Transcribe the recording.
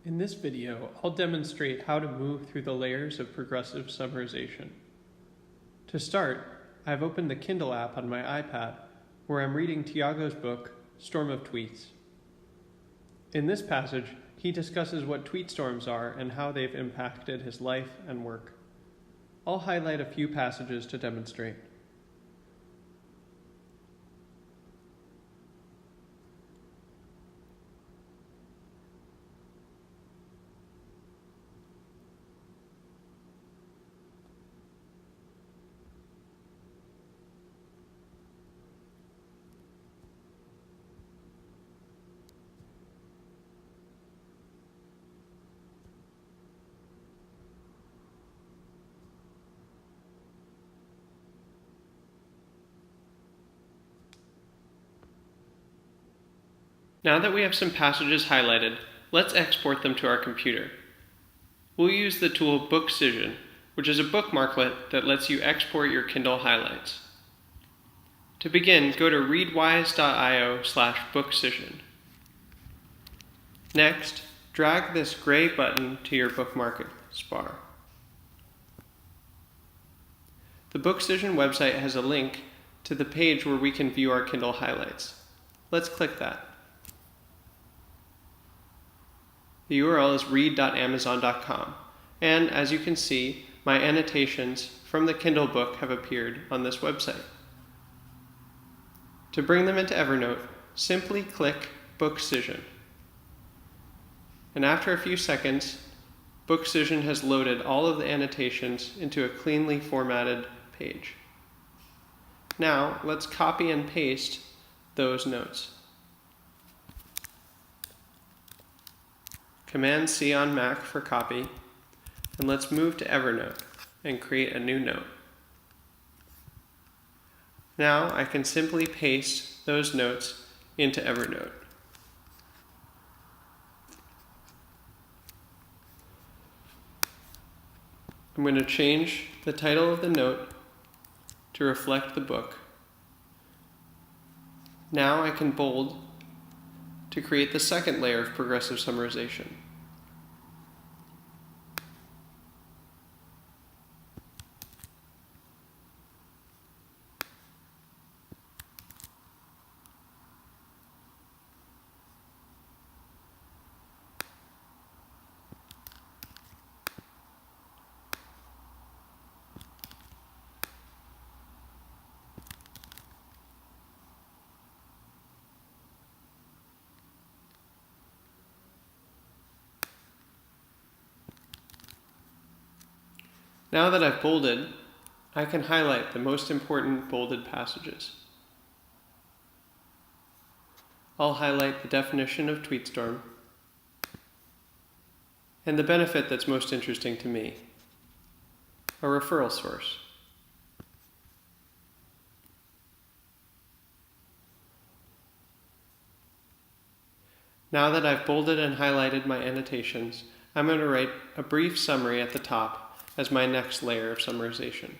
In this video, I'll demonstrate how to move through the layers of progressive summarization. To start, I've opened the Kindle app on my iPad, where I'm reading Tiago's book, Storm of Tweets. In this passage, he discusses what tweet storms are and how they've impacted his life and work. I'll highlight a few passages to demonstrate. Now that we have some passages highlighted, let's export them to our computer. We'll use the tool Bookscision, which is a bookmarklet that lets you export your Kindle highlights. To begin, go to readwise.io/bookscision. Next, drag this gray button to your bookmarks bar. The Bookscision website has a link to the page where we can view our Kindle highlights. Let's click that. The URL is read.amazon.com, and as you can see, my annotations from the Kindle book have appeared on this website. To bring them into Evernote, simply click Bookscision. And after a few seconds, Bookscision has loaded all of the annotations into a cleanly formatted page. Now, let's copy and paste those notes. Command-C on Mac for copy, and let's move to Evernote and create a new note. Now I can simply paste those notes into Evernote. I'm going to change the title of the note to reflect the book. Now I can bold to create the second layer of progressive summarization. Now that I've bolded, I can highlight the most important bolded passages. I'll highlight the definition of tweet storm and the benefit that's most interesting to me, a referral source. Now that I've bolded and highlighted my annotations, I'm going to write a brief summary at the top as my next layer of summarization.